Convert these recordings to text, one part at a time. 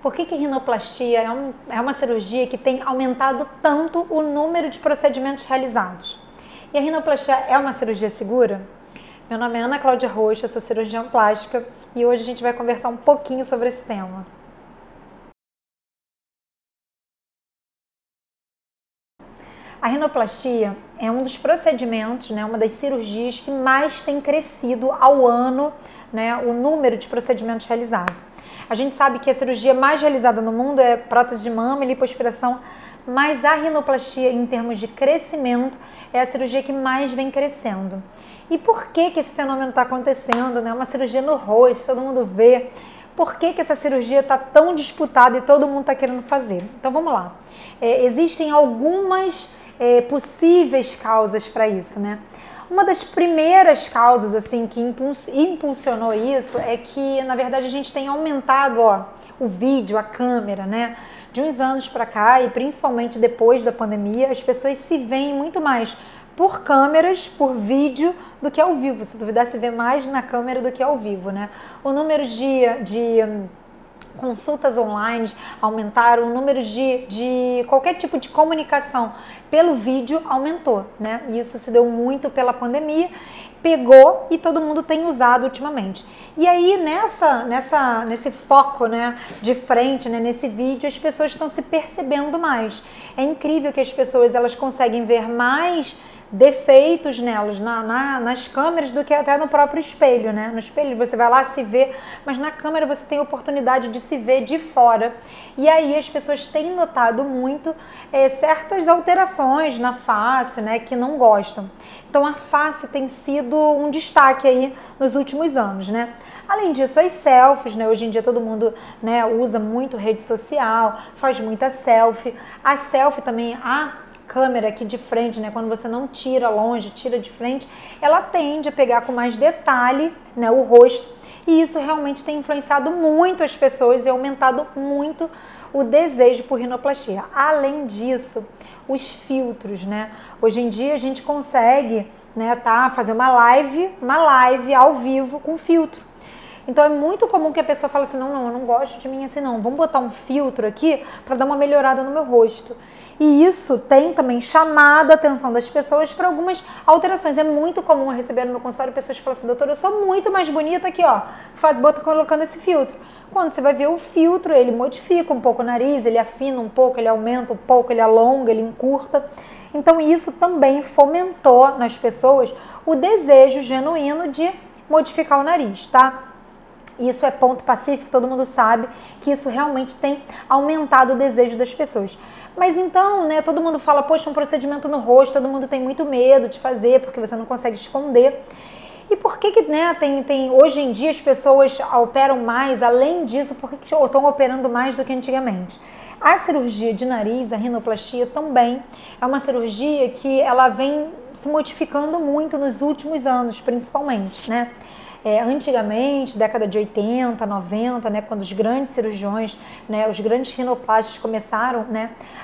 Por que rinoplastia é uma cirurgia que tem aumentado tanto o número de procedimentos realizados? E a rinoplastia é uma cirurgia segura? Meu nome é Ana Cláudia Rocha, eu sou cirurgiã plástica e hoje a gente vai conversar um pouquinho sobre esse tema. A rinoplastia é um dos procedimentos, uma das cirurgias que mais tem crescido ao ano, o número de procedimentos realizados. A gente sabe que a cirurgia mais realizada no mundo é prótese de mama e lipoaspiração, mas a rinoplastia, em termos de crescimento, é a cirurgia que mais vem crescendo. E por que esse fenômeno está acontecendo? Uma cirurgia no rosto, todo mundo vê. Por que essa cirurgia está tão disputada e todo mundo está querendo fazer? Então vamos lá. Existem algumas possíveis causas para isso, Uma das primeiras causas assim que impulsionou isso é que, na verdade, a gente tem aumentado o vídeo, a câmera, De uns anos para cá e principalmente depois da pandemia, as pessoas se veem muito mais por câmeras, por vídeo, do que ao vivo. Se duvidar, se vê mais na câmera do que ao vivo, O número de consultas online aumentaram, o número de qualquer tipo de comunicação pelo vídeo aumentou, E isso se deu muito pela pandemia, pegou e todo mundo tem usado ultimamente. E aí nesse foco, de frente, nesse vídeo, as pessoas estão se percebendo mais. É incrível que as pessoas elas conseguem ver mais defeitos nelas, nas câmeras do que até no próprio espelho, No espelho você vai lá se vê, mas na câmera você tem a oportunidade de se ver de fora. E aí as pessoas têm notado muito certas alterações na face, que não gostam. Então a face tem sido um destaque aí nos últimos anos, Além disso, as selfies, hoje em dia todo mundo usa muito rede social, faz muita selfie. A selfie também, câmera aqui de frente, quando você não tira longe, tira de frente, ela tende a pegar com mais detalhe, o rosto, e isso realmente tem influenciado muito as pessoas e aumentado muito o desejo por rinoplastia. Além disso, os filtros, Hoje em dia a gente consegue, fazer uma live ao vivo com filtro. Então é muito comum que a pessoa fale assim, não, eu não gosto de mim assim não, vamos botar um filtro aqui para dar uma melhorada no meu rosto. E isso tem também chamado a atenção das pessoas para algumas alterações. É muito comum eu receber no meu consultório pessoas que falam assim, doutora, eu sou muito mais bonita aqui, colocando esse filtro. Quando você vai ver o filtro, ele modifica um pouco o nariz, ele afina um pouco, ele aumenta um pouco, ele alonga, ele encurta. Então isso também fomentou nas pessoas o desejo genuíno de modificar o nariz, Isso é ponto pacífico, todo mundo sabe que isso realmente tem aumentado o desejo das pessoas. Mas então, todo mundo fala, poxa, um procedimento no rosto, todo mundo tem muito medo de fazer, porque você não consegue esconder. E por que hoje em dia as pessoas operam mais, além disso, por que estão operando mais do que antigamente? A cirurgia de nariz, a rinoplastia também, é uma cirurgia que ela vem se modificando muito nos últimos anos, principalmente, Antigamente, década de 80, 90, quando os grandes cirurgiões, os grandes rinoplastas começaram,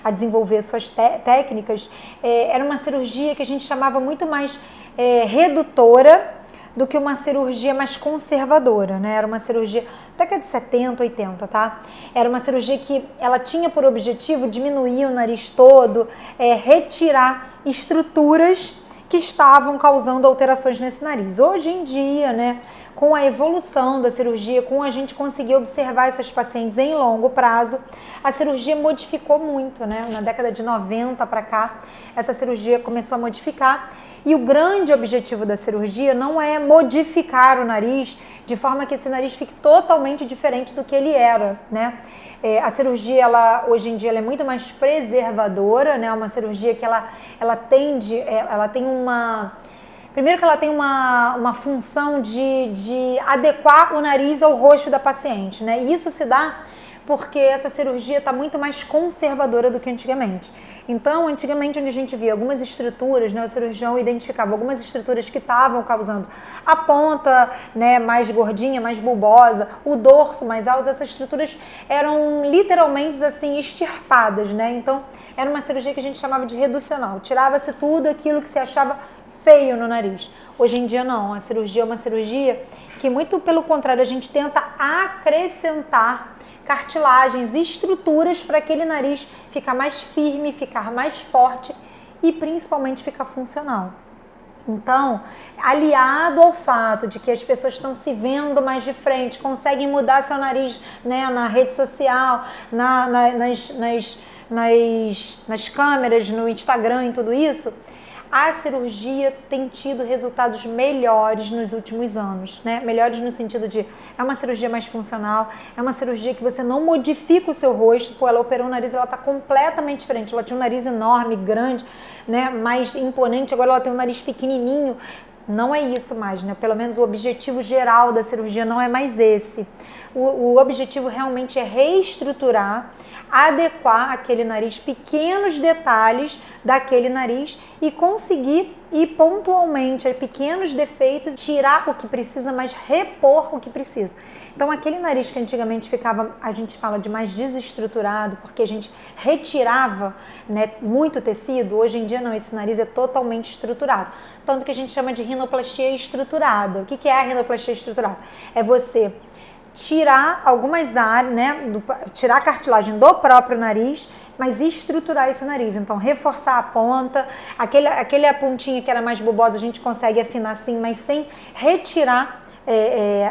a desenvolver suas técnicas, era uma cirurgia que a gente chamava muito mais redutora do que uma cirurgia mais conservadora, Era uma cirurgia, década de 70, 80, Era uma cirurgia que ela tinha por objetivo diminuir o nariz todo, retirar estruturas que estavam causando alterações nesse nariz. Hoje em dia, com a evolução da cirurgia, com a gente conseguir observar essas pacientes em longo prazo, a cirurgia modificou muito, Na década de 90 para cá, essa cirurgia começou a modificar e o grande objetivo da cirurgia não é modificar o nariz de forma que esse nariz fique totalmente diferente do que ele era, A cirurgia, hoje em dia, ela é muito mais preservadora, Uma cirurgia que ela tem uma... Primeiro que ela tem uma função de adequar o nariz ao rosto da paciente, E isso se dá porque essa cirurgia está muito mais conservadora do que antigamente. Então, antigamente, onde a gente via algumas estruturas, o cirurgião identificava algumas estruturas que estavam causando a ponta, mais gordinha, mais bulbosa, o dorso mais alto, essas estruturas eram literalmente assim extirpadas, Então, era uma cirurgia que a gente chamava de reducional. Tirava-se tudo aquilo que se achava feio no nariz. Hoje em dia não, a cirurgia é uma cirurgia que muito pelo contrário a gente tenta acrescentar cartilagens e estruturas para aquele nariz ficar mais firme, ficar mais forte e principalmente ficar funcional. Então, aliado ao fato de que as pessoas estão se vendo mais de frente, conseguem mudar seu nariz, né, na rede social, nas câmeras, no Instagram e tudo isso, a cirurgia tem tido resultados melhores nos últimos anos, né? Melhores no sentido de, é uma cirurgia mais funcional, é uma cirurgia que você não modifica o seu rosto, pô, ela operou o nariz, ela tá completamente diferente, ela tinha um nariz enorme, grande, né, mais imponente, agora ela tem um nariz pequenininho. Não é isso mais, né? Pelo menos o objetivo geral da cirurgia não é mais esse. O objetivo realmente é reestruturar, adequar aquele nariz, pequenos detalhes daquele nariz e conseguir ir pontualmente a pequenos defeitos, tirar o que precisa, mas repor o que precisa. Então aquele nariz que antigamente ficava, a gente fala de mais desestruturado, porque a gente retirava, né, muito tecido, hoje em dia não, esse nariz é totalmente estruturado. Tanto que a gente chama de rinoplastia estruturada. O que é a rinoplastia estruturada? É você tirar algumas áreas, né, tirar a cartilagem do próprio nariz, mas estruturar esse nariz. Então, reforçar a ponta, aquela pontinha que era mais bulbosa, a gente consegue afinar assim, mas sem retirar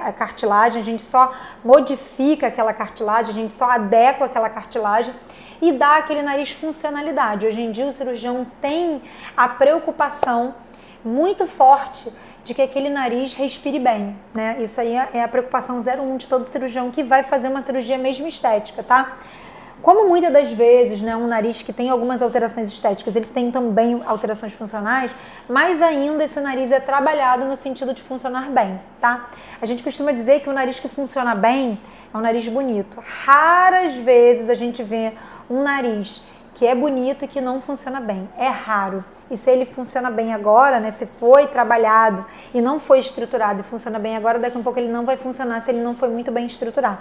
a cartilagem, a gente só modifica aquela cartilagem, a gente só adequa aquela cartilagem e dá aquele nariz funcionalidade. Hoje em dia, o cirurgião tem a preocupação muito forte de que aquele nariz respire bem, né? Isso aí é a preocupação 01 de todo cirurgião que vai fazer uma cirurgia mesmo estética, tá? Como muitas das vezes, né, um nariz que tem algumas alterações estéticas, ele tem também alterações funcionais, mais ainda esse nariz é trabalhado no sentido de funcionar bem, tá? A gente costuma dizer que o nariz que funciona bem é um nariz bonito. Raras vezes a gente vê um nariz que é bonito e que não funciona bem. É raro. E se ele funciona bem agora, né, se foi trabalhado e não foi estruturado e funciona bem agora, daqui a um pouco ele não vai funcionar se ele não foi muito bem estruturado.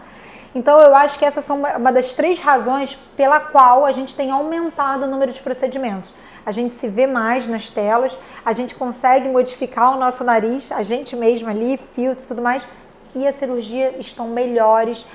Então eu acho que essas são uma das 3 razões pela qual a gente tem aumentado o número de procedimentos. A gente se vê mais nas telas, a gente consegue modificar o nosso nariz, a gente mesmo ali, filtro e tudo mais, e a cirurgia estão melhores,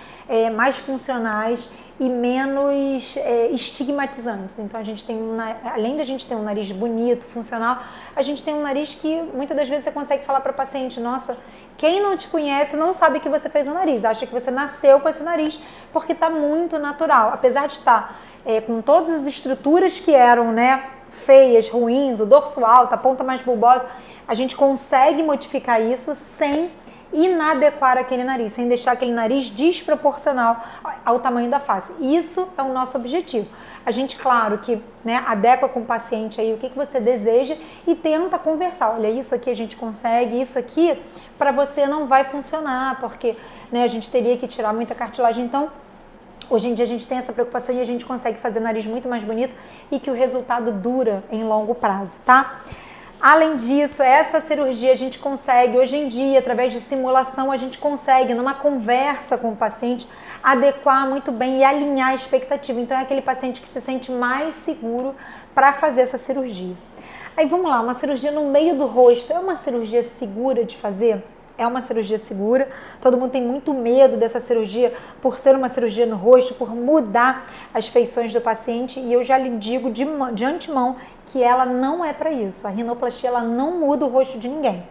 mais funcionais e menos estigmatizantes. Então a gente tem, além de a gente ter um nariz bonito, funcional, a gente tem um nariz que muitas das vezes você consegue falar para o paciente, nossa, quem não te conhece não sabe que você fez o nariz, acha que você nasceu com esse nariz, porque está muito natural. Apesar de estar com todas as estruturas que eram, né, feias, ruins, o dorso alto, a ponta mais bulbosa, a gente consegue modificar isso sem inadequar aquele nariz, sem deixar aquele nariz desproporcional ao tamanho da face. Isso é o nosso objetivo. A gente, claro, que, né, adequa com o paciente aí o que você deseja e tenta conversar. Olha, isso aqui a gente consegue, isso aqui para você não vai funcionar, porque, né, a gente teria que tirar muita cartilagem. Então, hoje em dia a gente tem essa preocupação e a gente consegue fazer nariz muito mais bonito e que o resultado dura em longo prazo, tá? Além disso, essa cirurgia a gente consegue, hoje em dia, através de simulação, a gente consegue, numa conversa com o paciente, adequar muito bem e alinhar a expectativa. Então, é aquele paciente que se sente mais seguro para fazer essa cirurgia. Aí, vamos lá, uma cirurgia no meio do rosto, é uma cirurgia segura de fazer? É uma cirurgia segura, todo mundo tem muito medo dessa cirurgia por ser uma cirurgia no rosto, por mudar as feições do paciente, e eu já lhe digo de antemão que ela não é para isso. A rinoplastia, ela não muda o rosto de ninguém.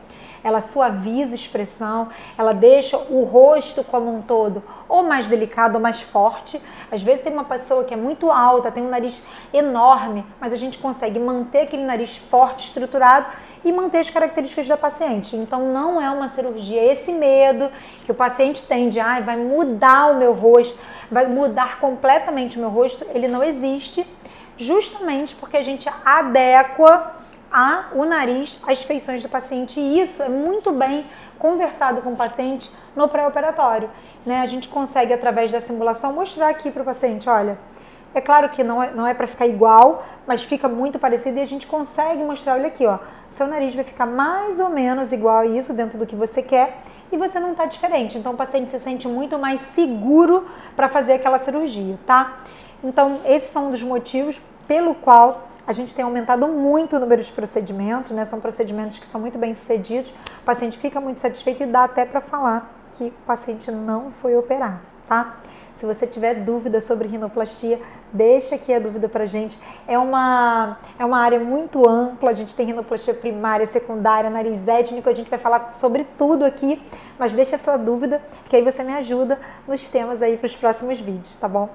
Ela suaviza a expressão, ela deixa o rosto como um todo ou mais delicado ou mais forte. Às vezes tem uma pessoa que é muito alta, tem um nariz enorme, mas a gente consegue manter aquele nariz forte, estruturado e manter as características da paciente. Então não é uma cirurgia. Esse medo que o paciente tem de vai mudar o meu rosto, vai mudar completamente o meu rosto, ele não existe, justamente porque a gente adequa o nariz às feições do paciente, e isso é muito bem conversado com o paciente no pré-operatório, né? A gente consegue, através da simulação, mostrar aqui para o paciente, olha, é claro que não é para ficar igual, mas fica muito parecido, e a gente consegue mostrar, olha aqui, ó, seu nariz vai ficar mais ou menos igual a isso, dentro do que você quer, e você não está diferente. Então o paciente se sente muito mais seguro para fazer aquela cirurgia, tá? Então esses são um dos motivos pelo qual a gente tem aumentado muito o número de procedimentos, né? São procedimentos que são muito bem sucedidos, o paciente fica muito satisfeito e dá até para falar que o paciente não foi operado. tá? Se você tiver dúvida sobre rinoplastia, deixa aqui a dúvida pra gente. É uma área muito ampla, a gente tem rinoplastia primária, secundária, nariz étnico, a gente vai falar sobre tudo aqui, mas deixa a sua dúvida, que aí você me ajuda nos temas aí para os próximos vídeos, tá bom?